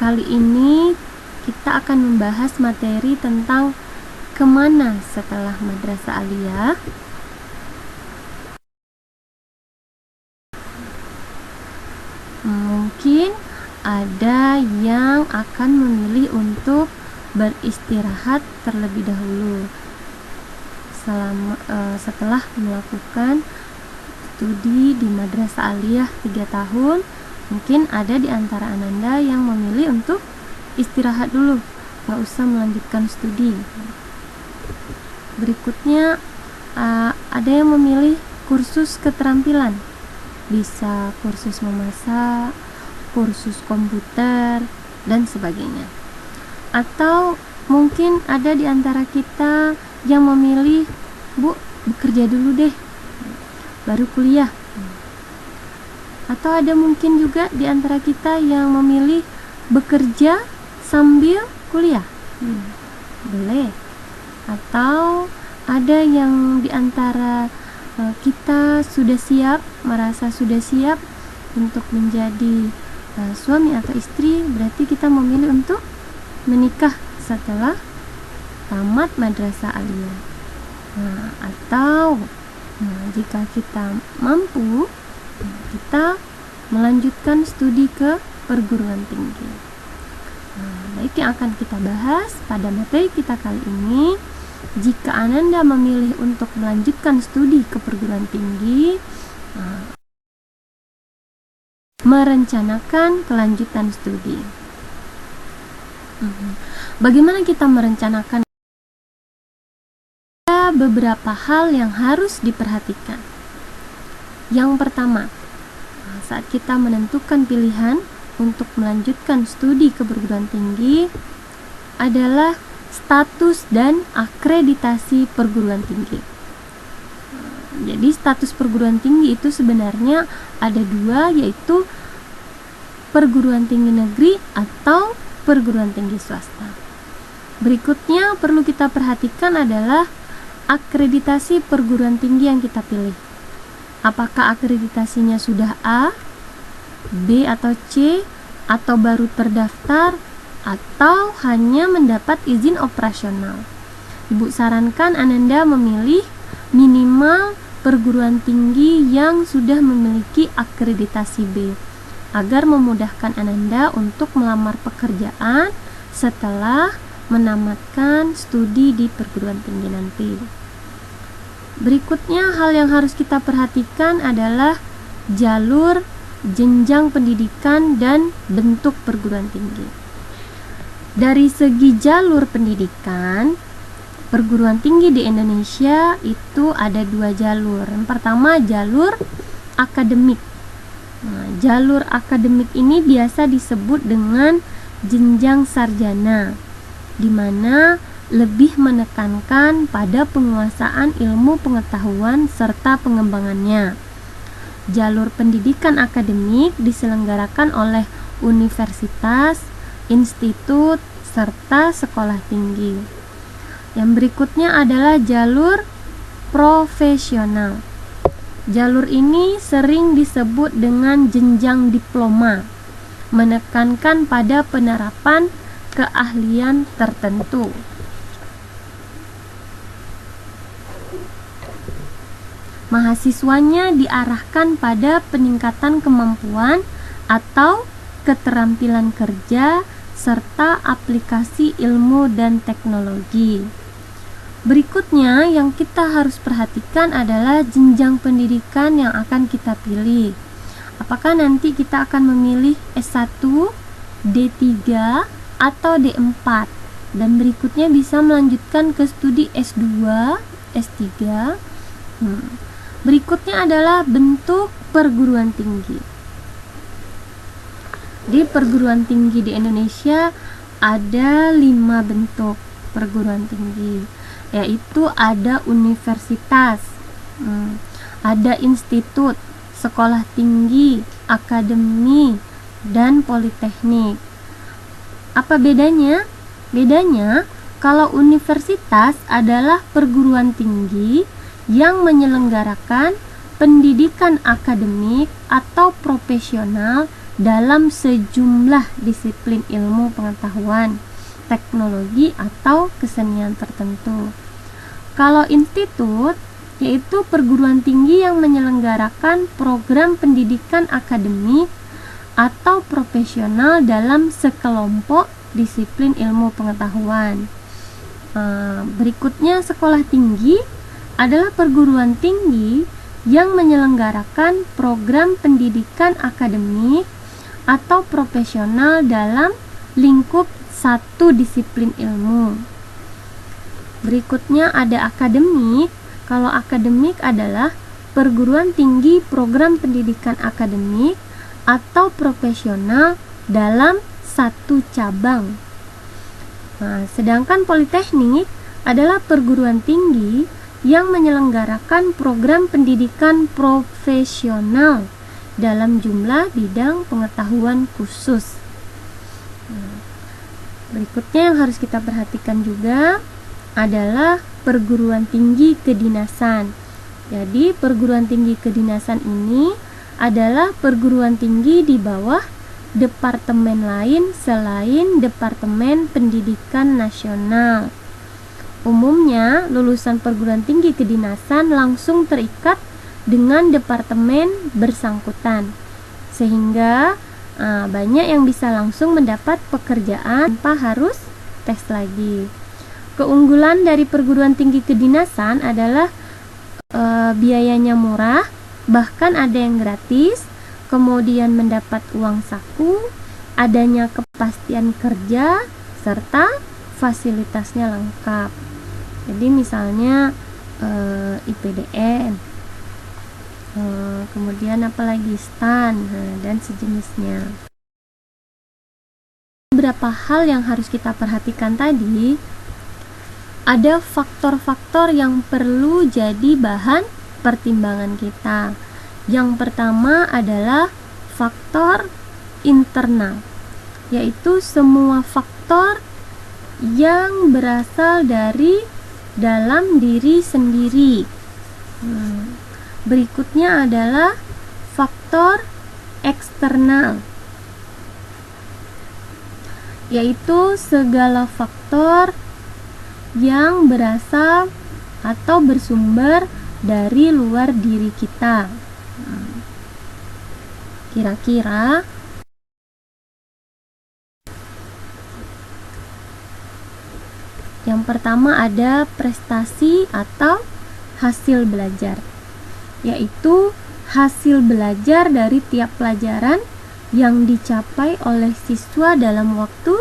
kali ini kita akan membahas materi tentang kemana setelah madrasah aliyah. Mungkin ada yang akan memilih untuk beristirahat terlebih dahulu setelah melakukan studi di madrasah aliyah 3 tahun. Mungkin ada di antara Ananda yang memilih untuk istirahat dulu, nggak usah melanjutkan studi. Berikutnya ada yang memilih kursus keterampilan, bisa kursus memasak, kursus komputer, dan sebagainya. Atau mungkin ada di antara kita yang memilih, Bu, bekerja dulu deh, baru kuliah. Atau ada mungkin juga di antara kita yang memilih bekerja sambil kuliah. Boleh. Atau ada yang di antara kita sudah siap, merasa sudah siap untuk menjadi suami atau istri, berarti kita memilih untuk menikah setelah tamat madrasah aliyah. Atau jika kita mampu, kita melanjutkan studi ke perguruan tinggi. Baik, yang akan kita bahas pada materi kita kali ini, jika Ananda memilih untuk melanjutkan studi ke perguruan tinggi, merencanakan kelanjutan studi. Bagaimana kita merencanakan? Ada beberapa hal yang harus diperhatikan. Yang pertama, saat kita menentukan pilihan untuk melanjutkan studi ke perguruan tinggi adalah status dan akreditasi perguruan tinggi. Jadi status perguruan tinggi itu sebenarnya ada 2, yaitu perguruan tinggi negeri atau perguruan tinggi swasta. Berikutnya perlu kita perhatikan adalah akreditasi perguruan tinggi yang kita pilih. Apakah akreditasinya sudah A, B atau C, atau baru terdaftar, atau hanya mendapat izin operasional. Ibu sarankan Ananda memilih minimal perguruan tinggi yang sudah memiliki akreditasi B, agar memudahkan Ananda untuk melamar pekerjaan setelah menamatkan studi di perguruan tinggi nanti. Berikutnya, hal yang harus kita perhatikan adalah jalur, jenjang pendidikan, dan bentuk perguruan tinggi. Dari segi jalur pendidikan, perguruan tinggi di Indonesia itu ada 2 jalur. Yang pertama, jalur akademik. Jalur akademik ini biasa disebut dengan jenjang sarjana, di mana lebih menekankan pada penguasaan ilmu pengetahuan serta pengembangannya. Jalur pendidikan akademik diselenggarakan oleh universitas, institut, serta sekolah tinggi. Yang berikutnya adalah jalur profesional. Jalur ini sering disebut dengan jenjang diploma, menekankan pada penerapan keahlian tertentu. Mahasiswanya diarahkan pada peningkatan kemampuan atau keterampilan kerja serta aplikasi ilmu dan teknologi. Berikutnya yang kita harus perhatikan adalah jenjang pendidikan yang akan kita pilih. Apakah nanti kita akan memilih S1, D3, atau D4, dan berikutnya bisa melanjutkan ke studi S2, S3. Berikutnya adalah bentuk perguruan tinggi. Di perguruan tinggi di Indonesia ada 5 bentuk perguruan tinggi, yaitu ada universitas, ada institut, sekolah tinggi, akademi, dan politeknik. Apa bedanya? Bedanya, kalau universitas adalah perguruan tinggi yang menyelenggarakan pendidikan akademik atau profesional dalam sejumlah disiplin ilmu pengetahuan, teknologi, atau kesenian tertentu. Kalau institut, yaitu perguruan tinggi yang menyelenggarakan program pendidikan akademik atau profesional dalam sekelompok disiplin ilmu pengetahuan. Berikutnya, sekolah tinggi adalah perguruan tinggi yang menyelenggarakan program pendidikan akademik atau profesional dalam lingkup satu disiplin ilmu. Berikutnya ada akademik. Kalau akademik adalah perguruan tinggi program pendidikan akademik atau profesional dalam satu cabang. Sedangkan politeknik adalah perguruan tinggi yang menyelenggarakan program pendidikan profesional dalam jumlah bidang pengetahuan khusus. Berikutnya yang harus kita perhatikan juga adalah perguruan tinggi kedinasan. Jadi perguruan tinggi kedinasan ini adalah perguruan tinggi di bawah departemen lain selain Departemen Pendidikan Nasional. Umumnya lulusan perguruan tinggi kedinasan langsung terikat dengan departemen bersangkutan, sehingga banyak yang bisa langsung mendapat pekerjaan tanpa harus tes lagi. Keunggulan dari perguruan tinggi kedinasan adalah biayanya murah, bahkan ada yang gratis, kemudian mendapat uang saku, adanya kepastian kerja, serta fasilitasnya lengkap. Jadi misalnya IPDN, kemudian apalagi STAN, dan sejenisnya. Beberapa hal yang harus kita perhatikan tadi, ada faktor-faktor yang perlu jadi bahan pertimbangan kita. Yang pertama adalah faktor internal, yaitu semua faktor yang berasal dari dalam diri sendiri. Berikutnya adalah faktor eksternal, yaitu segala faktor yang berasal atau bersumber dari luar diri kita. Kira-kira yang pertama ada prestasi atau hasil belajar, yaitu hasil belajar dari tiap pelajaran yang dicapai oleh siswa dalam waktu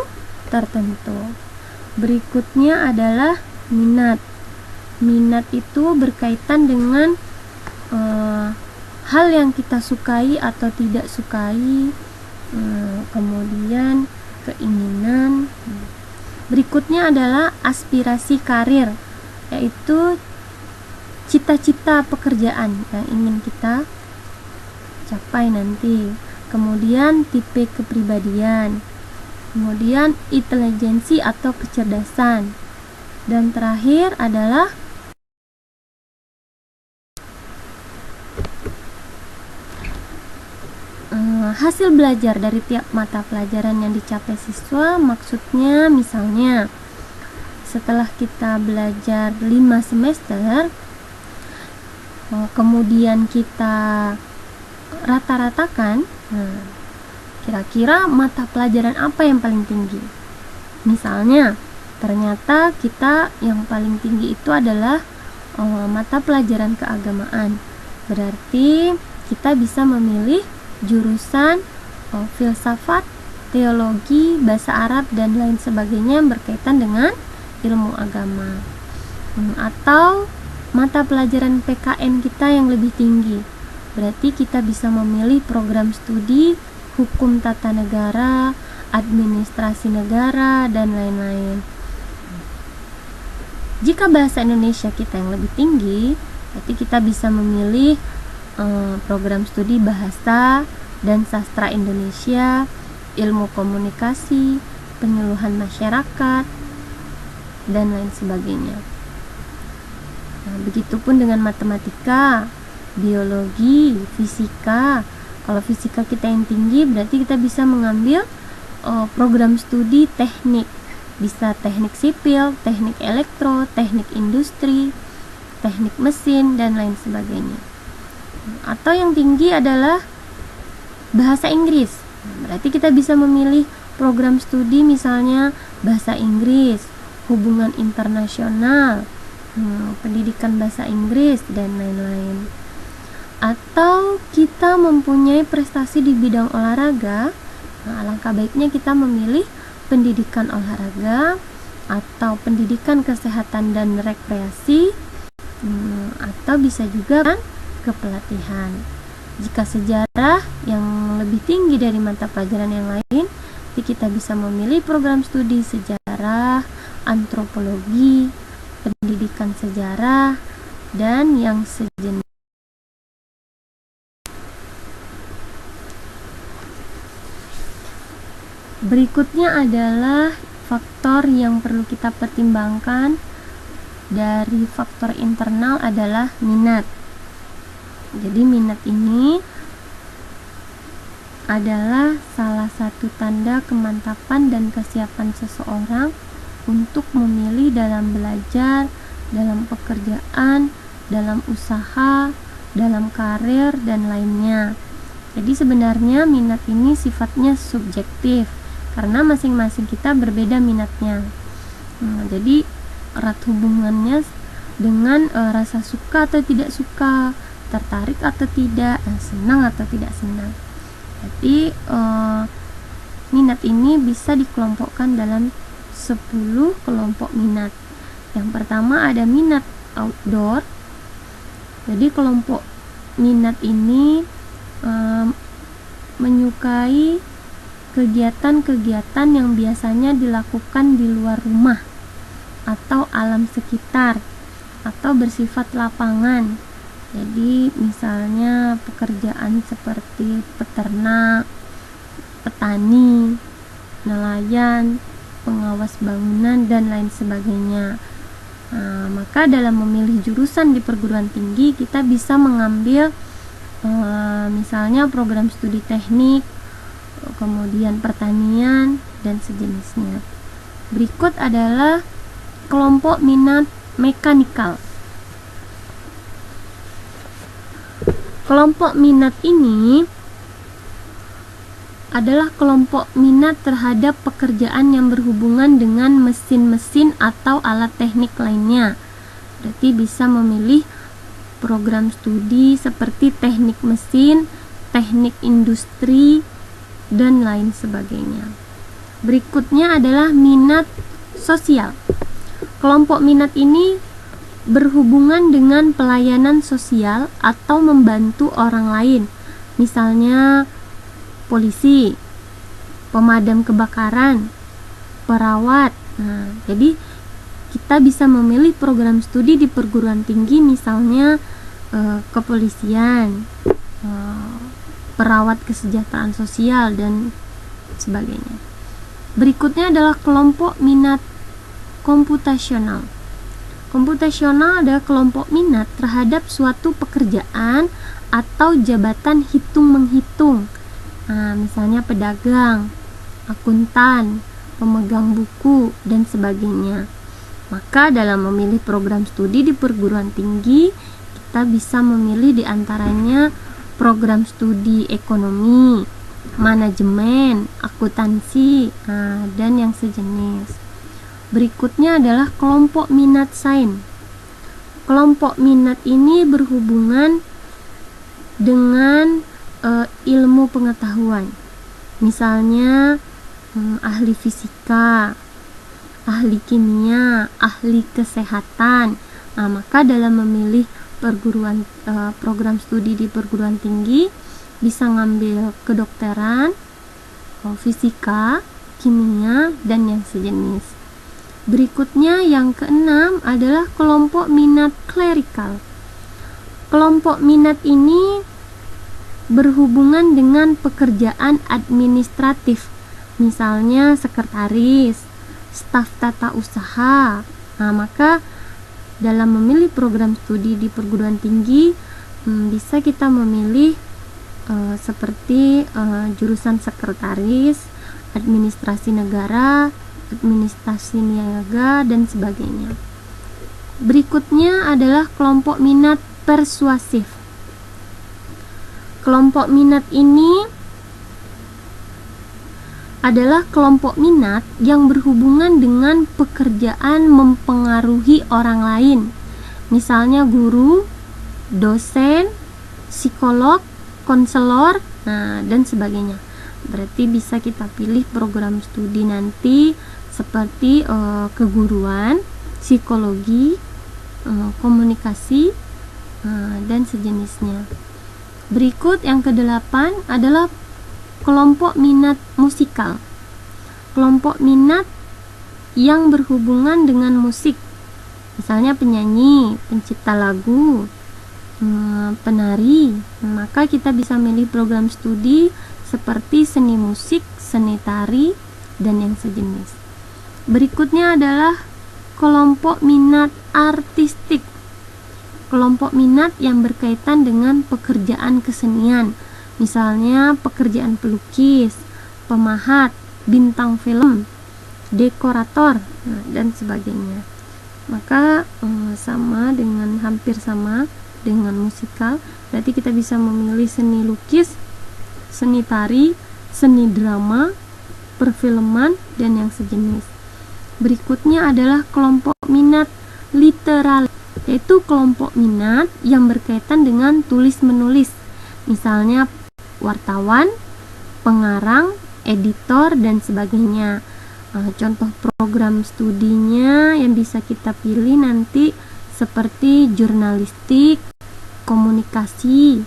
tertentu. Berikutnya adalah minat. Minat itu berkaitan dengan hal yang kita sukai atau tidak sukai, kemudian keinginan. Berikutnya adalah aspirasi karir, yaitu cita-cita pekerjaan yang ingin kita capai nanti. Kemudian tipe kepribadian, kemudian intelijensi atau kecerdasan, dan terakhir adalah hasil belajar dari tiap mata pelajaran yang dicapai siswa. Maksudnya misalnya setelah kita belajar 5 semester, kemudian kita rata-ratakan, kira-kira mata pelajaran apa yang paling tinggi. Misalnya ternyata kita yang paling tinggi itu adalah mata pelajaran keagamaan. Berarti kita bisa memilih jurusan filsafat, teologi, bahasa Arab, dan lain sebagainya yang berkaitan dengan ilmu agama. Atau mata pelajaran PKN kita yang lebih tinggi, berarti kita bisa memilih program studi hukum tata negara, administrasi negara, dan lain-lain. Jika bahasa Indonesia kita yang lebih tinggi, berarti kita bisa memilih program studi bahasa dan sastra Indonesia, ilmu komunikasi, penyuluhan masyarakat, dan lain sebagainya. Begitupun dengan matematika, biologi, fisika, Kalau fisika kita yang tinggi, berarti kita bisa mengambil program studi teknik, bisa teknik sipil, teknik elektro, teknik industri, teknik mesin, dan lain sebagainya. Atau yang tinggi adalah bahasa Inggris, berarti kita bisa memilih program studi misalnya bahasa Inggris, hubungan internasional, pendidikan bahasa Inggris, dan lain-lain. Atau kita mempunyai prestasi di bidang olahraga, alangkah baiknya kita memilih pendidikan olahraga atau pendidikan kesehatan dan rekreasi, atau bisa juga kan kepelatihan. Jika sejarah yang lebih tinggi dari mata pelajaran yang lain, kita bisa memilih program studi sejarah, antropologi, pendidikan sejarah, dan yang sejenis. Berikutnya adalah faktor yang perlu kita pertimbangkan. Dari faktor internal adalah minat. Jadi minat ini adalah salah satu tanda kemantapan dan kesiapan seseorang untuk memilih dalam belajar, dalam pekerjaan, dalam usaha, dalam karir, dan lainnya. Jadi sebenarnya minat ini sifatnya subjektif karena masing-masing kita berbeda minatnya. Jadi erat hubungannya dengan rasa suka atau tidak suka, tertarik atau tidak, senang atau tidak senang. Jadi minat ini bisa dikelompokkan dalam 10 kelompok minat. Yang pertama ada minat outdoor. Jadi kelompok minat ini menyukai kegiatan-kegiatan yang biasanya dilakukan di luar rumah atau alam sekitar atau bersifat lapangan. Jadi misalnya pekerjaan seperti peternak, petani, nelayan, pengawas bangunan, dan lain sebagainya. Maka dalam memilih jurusan di perguruan tinggi kita bisa mengambil misalnya program studi teknik, kemudian pertanian, dan sejenisnya. Berikut adalah kelompok minat mekanikal. Kelompok minat ini adalah kelompok minat terhadap pekerjaan yang berhubungan dengan mesin-mesin atau alat teknik lainnya. Berarti bisa memilih program studi seperti teknik mesin, teknik industri, dan lain sebagainya. Berikutnya adalah minat sosial. Kelompok minat ini berhubungan dengan pelayanan sosial atau membantu orang lain, misalnya polisi, pemadam kebakaran, perawat. Jadi kita bisa memilih program studi di perguruan tinggi, misalnya kepolisian, perawat kesejahteraan sosial, dan sebagainya. Berikutnya adalah kelompok minat komputasional. Komputasional adalah kelompok minat terhadap suatu pekerjaan atau jabatan hitung-menghitung. Misalnya pedagang, akuntan, pemegang buku, dan sebagainya. Maka dalam memilih program studi di perguruan tinggi, kita bisa memilih diantaranya program studi ekonomi, manajemen, akuntansi, dan yang sejenis. Berikutnya adalah kelompok minat sains. Kelompok minat ini berhubungan dengan ilmu pengetahuan. Misalnya ahli fisika, ahli kimia, ahli kesehatan. Maka dalam memilih program studi di perguruan tinggi bisa ngambil kedokteran, fisika, kimia, dan yang sejenis. Berikutnya yang keenam adalah kelompok minat klerikal. Kelompok minat ini berhubungan dengan pekerjaan administratif, misalnya sekretaris, staf tata usaha. Maka dalam memilih program studi di perguruan tinggi bisa kita memilih seperti jurusan sekretaris, administrasi negara, administrasi niaga, dan sebagainya. Berikutnya adalah kelompok minat persuasif. Kelompok minat ini adalah kelompok minat yang berhubungan dengan pekerjaan mempengaruhi orang lain, misalnya guru, dosen, psikolog, konselor, dan sebagainya. Berarti bisa kita pilih program studi nanti seperti keguruan, psikologi, komunikasi, dan sejenisnya. Berikut yang ke-8 adalah kelompok minat musikal. Kelompok minat yang berhubungan dengan musik, misalnya penyanyi, pencipta lagu, penari. Maka kita bisa milih program studi seperti seni musik, seni tari, dan yang sejenis. Berikutnya adalah kelompok minat artistik. Kelompok minat yang berkaitan dengan pekerjaan kesenian, misalnya pekerjaan pelukis, pemahat, bintang film, dekorator, dan sebagainya. Maka hampir sama dengan musikal. Berarti kita bisa memilih seni lukis, seni tari, seni drama, perfilman, dan yang sejenis. Berikutnya adalah kelompok minat literalis, yaitu kelompok minat yang berkaitan dengan tulis-menulis, misalnya wartawan, pengarang, editor, dan sebagainya. Contoh program studinya yang bisa kita pilih nanti seperti jurnalistik, komunikasi,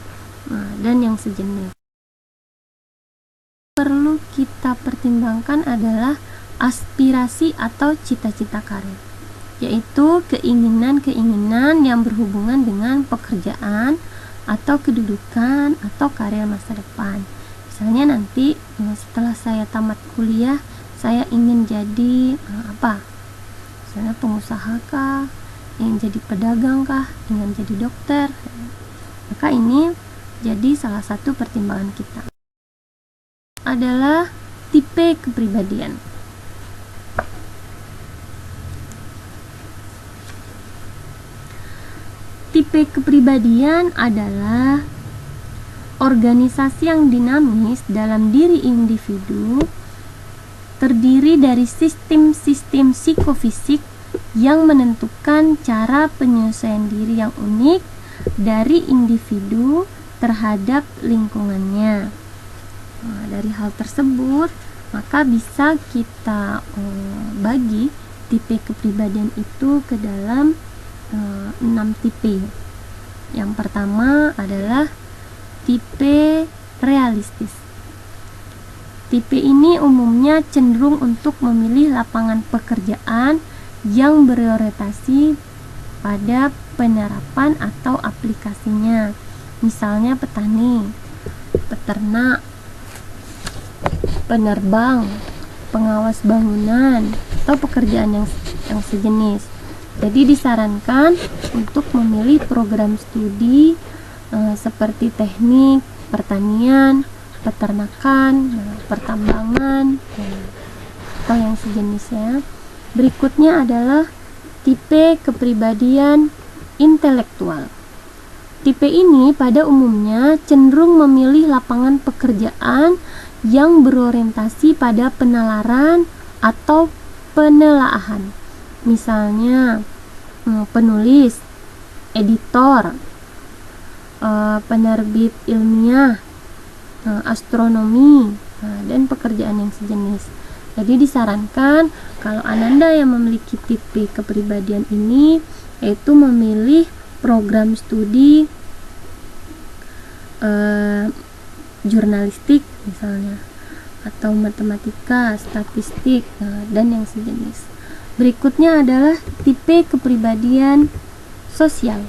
dan yang sejenis. Perlu kita pertimbangkan adalah aspirasi atau cita-cita karir, yaitu keinginan-keinginan yang berhubungan dengan pekerjaan atau kedudukan atau karir masa depan. Misalnya nanti setelah saya tamat kuliah, saya ingin jadi apa? Misalnya pengusaha kah, ingin jadi pedagang kah, ingin jadi dokter. Maka ini jadi salah satu pertimbangan kita. Adalah tipe kepribadian. Tipe kepribadian adalah organisasi yang dinamis dalam diri individu, terdiri dari sistem-sistem psikofisik yang menentukan cara penyelesaian diri yang unik dari individu terhadap lingkungannya. Dari hal tersebut, maka bisa kita bagi tipe kepribadian itu ke dalam 6 tipe. Yang pertama adalah tipe realistis. Tipe ini umumnya cenderung untuk memilih lapangan pekerjaan yang berorientasi pada penerapan atau aplikasinya, misalnya petani, peternak, penerbang, pengawas bangunan, atau pekerjaan yang sejenis. Jadi disarankan untuk memilih program studi seperti teknik, pertanian, peternakan, pertambangan, atau yang sejenisnya. Berikutnya adalah tipe kepribadian intelektual. Tipe ini pada umumnya cenderung memilih lapangan pekerjaan yang berorientasi pada penalaran atau penelaahan. Misalnya penulis, editor, penerbit ilmiah, astronomi, dan pekerjaan yang sejenis. Jadi disarankan kalau Ananda yang memiliki tipe kepribadian ini, yaitu memilih program studi jurnalistik misalnya, atau matematika, statistik, dan yang sejenis. Berikutnya adalah tipe kepribadian sosial.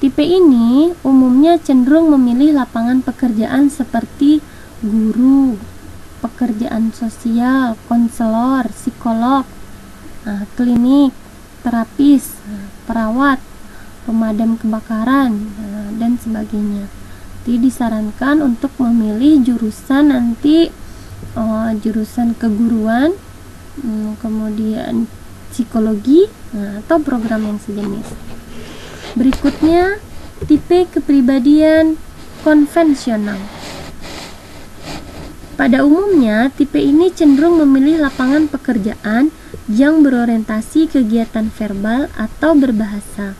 Tipe ini umumnya cenderung memilih lapangan pekerjaan seperti guru, pekerjaan sosial, konselor, psikolog, klinik, terapis, perawat, pemadam kebakaran, dan sebagainya. Berarti disarankan untuk memilih jurusan nanti jurusan keguruan, kemudian psikologi, atau program yang sejenis. Berikutnya, tipe kepribadian konvensional. Pada umumnya, tipe ini cenderung memilih lapangan pekerjaan yang berorientasi kegiatan verbal atau berbahasa,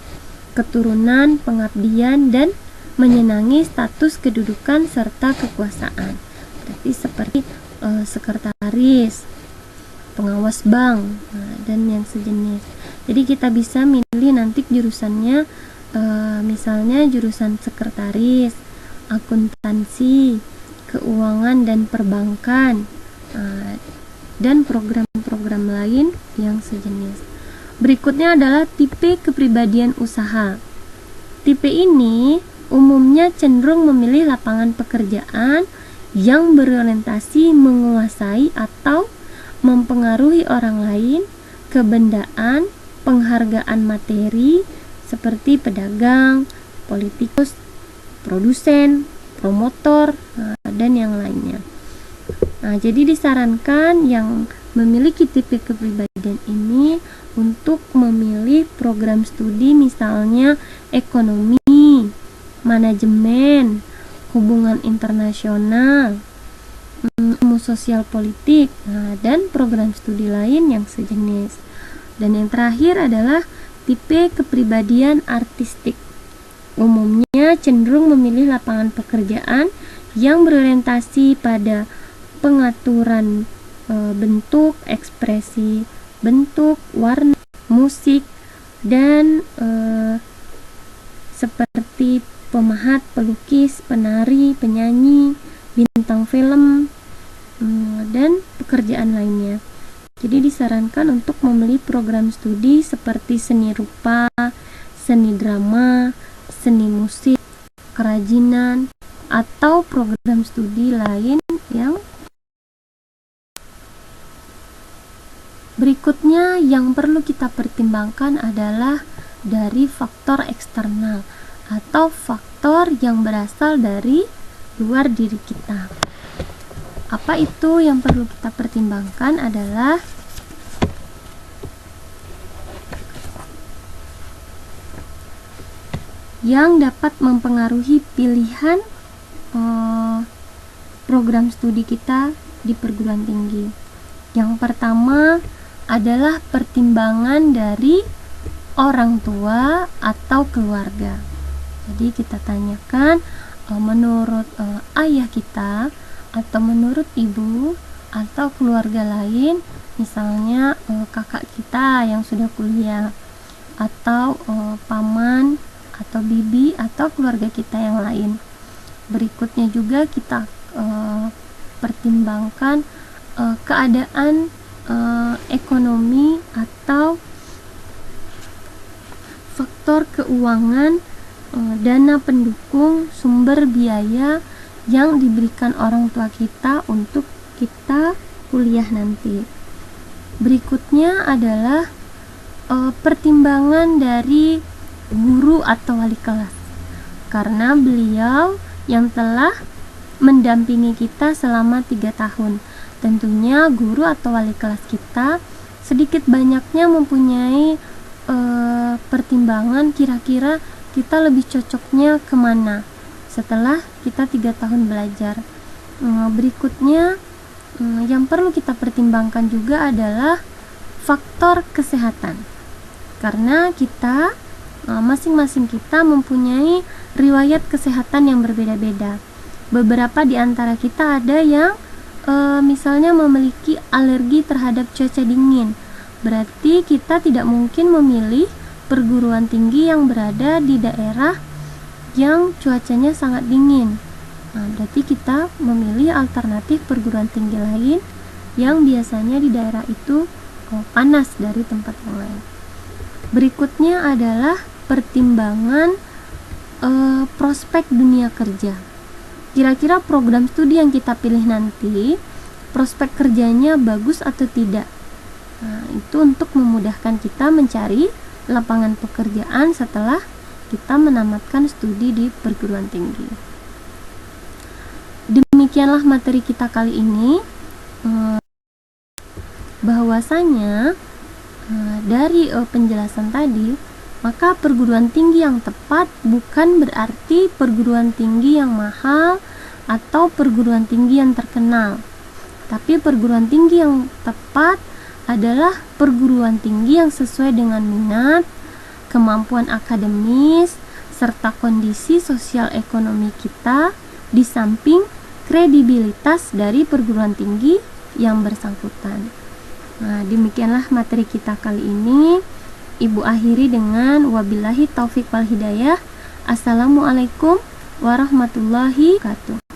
keturunan, pengabdian, dan menyenangi status kedudukan serta kekuasaan. Berarti seperti sekretaris, pengawas bank, dan yang sejenis. Jadi kita bisa milih nanti jurusannya, misalnya jurusan sekretaris, akuntansi, keuangan dan perbankan, dan program-program lain yang sejenis. Berikutnya adalah tipe kepribadian usaha. Tipe ini umumnya cenderung memilih lapangan pekerjaan yang berorientasi menguasai atau mempengaruhi orang lain, kebendaan, penghargaan materi seperti pedagang, politikus, produsen, promotor, dan yang lainnya. Jadi disarankan yang memiliki tipe kepribadian ini untuk memilih program studi misalnya ekonomi, manajemen, hubungan internasional, ilmu sosial politik, dan program studi lain yang sejenis. Dan yang terakhir adalah tipe kepribadian artistik. Umumnya cenderung memilih lapangan pekerjaan yang berorientasi pada pengaturan bentuk, ekspresi bentuk, warna, musik, dan seperti pemahat, pelukis, penari, penyanyi, bintang film, dan pekerjaan lainnya. Jadi disarankan untuk memilih program studi seperti seni rupa, seni drama, seni musik, kerajinan, atau program studi lain yang berikutnya yang perlu kita pertimbangkan adalah dari faktor eksternal atau faktor yang berasal dari luar diri kita. Apa itu yang perlu kita pertimbangkan adalah yang dapat mempengaruhi pilihan program studi kita di perguruan tinggi. Yang pertama adalah pertimbangan dari orang tua atau keluarga. Jadi kita tanyakan menurut ayah kita atau menurut ibu atau keluarga lain, misalnya kakak kita yang sudah kuliah, atau paman atau bibi atau keluarga kita yang lain. Berikutnya juga kita pertimbangkan keadaan ekonomi atau faktor keuangan, dana pendukung, sumber biaya yang diberikan orang tua kita untuk kita kuliah nanti. Berikutnya adalah pertimbangan dari guru atau wali kelas, karena beliau yang telah mendampingi kita selama 3 tahun. Tentunya guru atau wali kelas kita sedikit banyaknya mempunyai pertimbangan kira-kira kita lebih cocoknya kemana setelah kita 3 tahun belajar. Berikutnya yang perlu kita pertimbangkan juga adalah faktor kesehatan, karena kita masing-masing kita mempunyai riwayat kesehatan yang berbeda-beda. Beberapa di antara kita ada yang misalnya memiliki alergi terhadap cuaca dingin. Berarti kita tidak mungkin memilih perguruan tinggi yang berada di daerah yang cuacanya sangat dingin. Berarti kita memilih alternatif perguruan tinggi lain yang biasanya di daerah itu panas dari tempat yang lain. Berikutnya adalah pertimbangan prospek dunia kerja. Kira-kira program studi yang kita pilih nanti prospek kerjanya bagus atau tidak. Itu untuk memudahkan kita mencari lapangan pekerjaan setelah kita menamatkan studi di perguruan tinggi. demikianlah materi kita kali ini. Bahwasanya dari penjelasan tadi, maka perguruan tinggi yang tepat bukan berarti perguruan tinggi yang mahal atau perguruan tinggi yang terkenal, tapi perguruan tinggi yang tepat adalah perguruan tinggi yang sesuai dengan minat, kemampuan akademis, serta kondisi sosial ekonomi kita, di samping kredibilitas dari perguruan tinggi yang bersangkutan. Nah, demikianlah materi kita kali ini. Ibu akhiri dengan wabillahi taufik wal hidayah. Assalamualaikum warahmatullahi wabarakatuh.